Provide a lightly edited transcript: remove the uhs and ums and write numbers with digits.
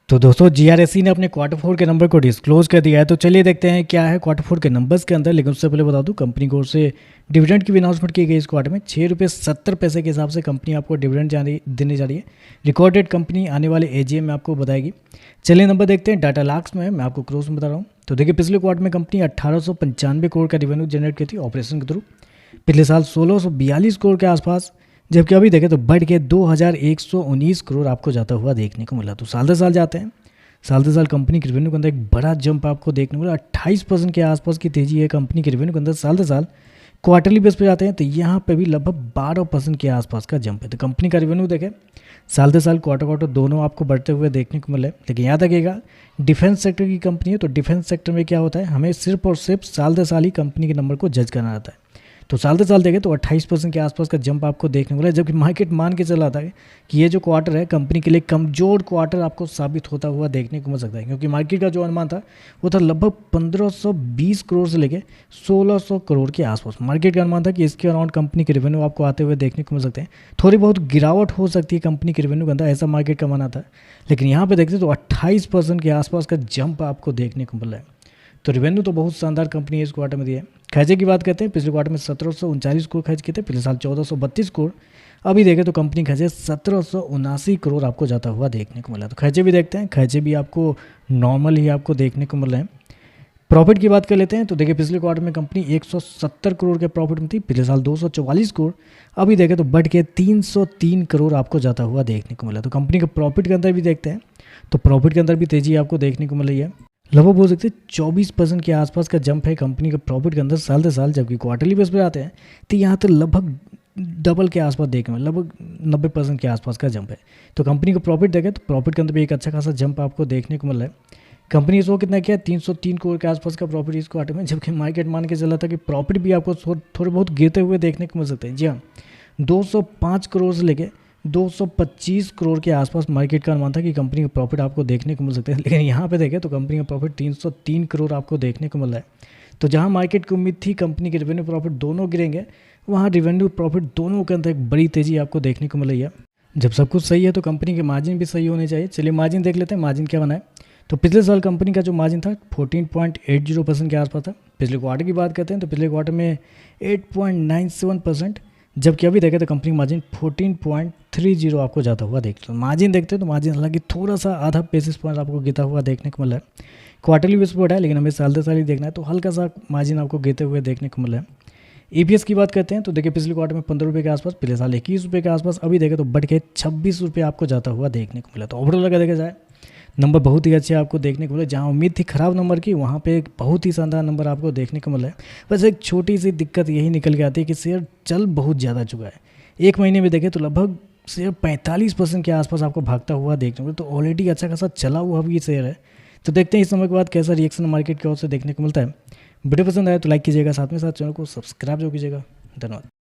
तो दोस्तों जीआरएससी ने अपने क्वार्टर फोर के नंबर को डिस्क्लोज कर दिया है। तो चलिए देखते हैं क्या है क्वार्टर फोर के नंबर्स के अंदर। लेकिन उससे पहले बता दूं, कंपनी की ओर से डिविडेंड की भी अनाउंसमेंट की गई इस क्वार्टर में। 6 रुपये 70 पैसे के हिसाब से कंपनी आपको डिविडेंड देने जा रही है। रिकॉर्डेड कंपनी आने वाले एजीएम में आपको बताएगी। चलिए नंबर देखते हैं। डाटा लाख्स में है, मैं आपको क्रोस में बता रहा हूँ। तो देखिए पिछले क्वार्टर में कंपनी 1895 करोड़ का रेवेन्यू जनरेट की थी ऑपरेशन के थ्रू। पिछले साल 1642 करोड़ के आसपास, जबकि अभी देखें तो बढ़ के 2119 करोड़ आपको जाता हुआ देखने को मिला। तो साल दर साल जाते हैं, साल दर साल कंपनी के रेवेन्यू के अंदर एक बड़ा जंप आपको देखने को मिला। 28% के आसपास की तेजी है कंपनी के रेवेन्यू के अंदर साल दर साल। क्वार्टरली बेस पे जाते हैं तो यहाँ पे भी लगभग 12% के आसपास का जंप है। तो कंपनी का रेवेन्यू देखें साल दर साल क्वार्टर क्वार्टर दोनों आपको बढ़ते हुए देखने को मिले। लेकिन याद रखिएगा डिफेंस सेक्टर की कंपनी है, तो डिफेंस सेक्टर में क्या होता है, हमें सिर्फ और सिर्फ साल दर साल ही कंपनी के नंबर को जज करना रहता है। तो साल दर साल देखें तो 28% के आसपास का जंप आपको देखने को मिला। जबकि मार्केट मान के चला था कि ये जो क्वार्टर है कंपनी के लिए कमजोर क्वार्टर आपको साबित होता हुआ देखने को मिल सकता है, क्योंकि मार्केट का जो अनुमान था वो था लगभग 1520 करोड़ से लेकर 1600 करोड़ के आसपास। मार्केट का अनुमान था कि इसके अराउंड कंपनी के रेवेन्यू आपको आते हुए देखने को मिल सकते हैं। थोड़ी बहुत गिरावट हो सकती है कंपनी के रेवेन्यू के अंदर, ऐसा मार्केट का माना था। लेकिन यहाँ पे देखते तो 28% के आसपास का जंप आपको देखने को मिल रहा है। तो रेवेन्यू तो बहुत शानदार कंपनी है इस क्वार्टर में दिया है। खर्चे की बात करते हैं, पिछले क्वार्टर में 1739 करोड़ खर्च किए थे, पिछले साल 1432 करोड़। अभी देखें तो कंपनी खर्चे 1779 करोड़ आपको जाता हुआ देखने को मिला। तो खर्चे भी देखते हैं, खर्चे भी आपको नॉर्मल ही आपको देखने को मिल रहे हैं। प्रॉफिट की बात कर लेते हैं तो देखिए पिछले क्वार्टर में कंपनी 170 करोड़ के प्रॉफिट में थी, पिछले साल 244 करोड़। अभी देखें तो बढ़ के 303 करोड़ आपको जाता हुआ देखने को मिला। तो कंपनी के प्रॉफिट के अंदर भी देखते हैं तो प्रॉफिट के अंदर भी तेजी आपको देखने को मिल रही है। लगभग बोल सकते हैं 24% के आसपास का जंप है कंपनी के प्रॉफिट के अंदर साल दर साल। जबकि क्वार्टरली बेस पर आते हैं तो यहाँ तो लगभग डबल के आसपास देखने में लगभग 90% के आसपास का जंप है। तो कंपनी को प्रॉफिट देखें तो प्रॉफिट के अंदर भी एक अच्छा खासा जंप आपको देखने को मिल रहा है। कंपनी इसको कितना किया, 303 करोड़ के आसपास का प्रॉफिट इस क्वार्टर में। जबकि मार्केट मान के चला था कि प्रॉफिट भी आपको थोड़े बहुत गिरते हुए देखने को मिल सकते हैं। जी हाँ, 205 करोड़ से लेके 225 करोड़ के आसपास मार्केट का अनुमान था कि कंपनी का प्रॉफिट आपको देखने को मिल सकते हैं। लेकिन यहाँ पे देखें तो कंपनी का प्रॉफिट 303 करोड़ आपको देखने को मिल रहा है। तो जहाँ मार्केट की उम्मीद थी कंपनी के रेवेन्यू प्रॉफिट दोनों गिरेंगे, वहाँ रेवेन्यू प्रॉफिट दोनों के अंदर एक बड़ी तेजी आपको देखने को मिल रही है। जब सब कुछ सही है तो कंपनी के मार्जिन भी सही होने चाहिए। चलिए मार्जिन देख लेते हैं, मार्जिन क्या बना है। तो पिछले साल कंपनी का जो मार्जिन था 14.80% के आसपास था। पिछले क्वार्टर की बात करते हैं तो पिछले क्वार्टर में 8.97%, जबकि अभी देखें तो कंपनी मार्जिन 14.30 आपको जाता हुआ देखते हैं। मार्जिन देखते हैं तो मार्जिन हालांकि थोड़ा सा आधा बेसिस पॉइंट आपको गिरता हुआ देखने को मिला है। क्वार्टरली बेस पर है, लेकिन हमें साल दर साल ही देखना है, तो हल्का सा मार्जिन आपको गिरते हुए देखने को मिला है। ईपीएस की बात करते हैं तो देखिए पिछले क्वार्टर में 15 रुपये के आसपास, पिछले साल 21 रुपये के आसपास। अभी देखें तो बढ़ के 26 रुपये आपको जाता हुआ देखने को मिला। तो ओवरऑल अगर देखा जाए नंबर बहुत ही अच्छे आपको देखने को मिले। जहाँ उम्मीद थी खराब नंबर की, वहाँ पे एक बहुत ही शानदार नंबर आपको देखने को मिला है। बस एक छोटी सी दिक्कत यही निकल के आती है कि शेयर चल बहुत ज़्यादा चुका है। एक महीने में देखें तो लगभग शेयर 45% के आसपास आपको भागता हुआ देखने को मिला। तो ऑलरेडी अच्छा खासा चला हुआ भी शेयर है। तो देखते हैं इस समय के बाद कैसा रिएक्शन मार्केट की ओर से देखने को मिलता है। वीडियो पसंद आए तो लाइक कीजिएगा, साथ में साथ चैनल को सब्सक्राइब जो कीजिएगा। धन्यवाद।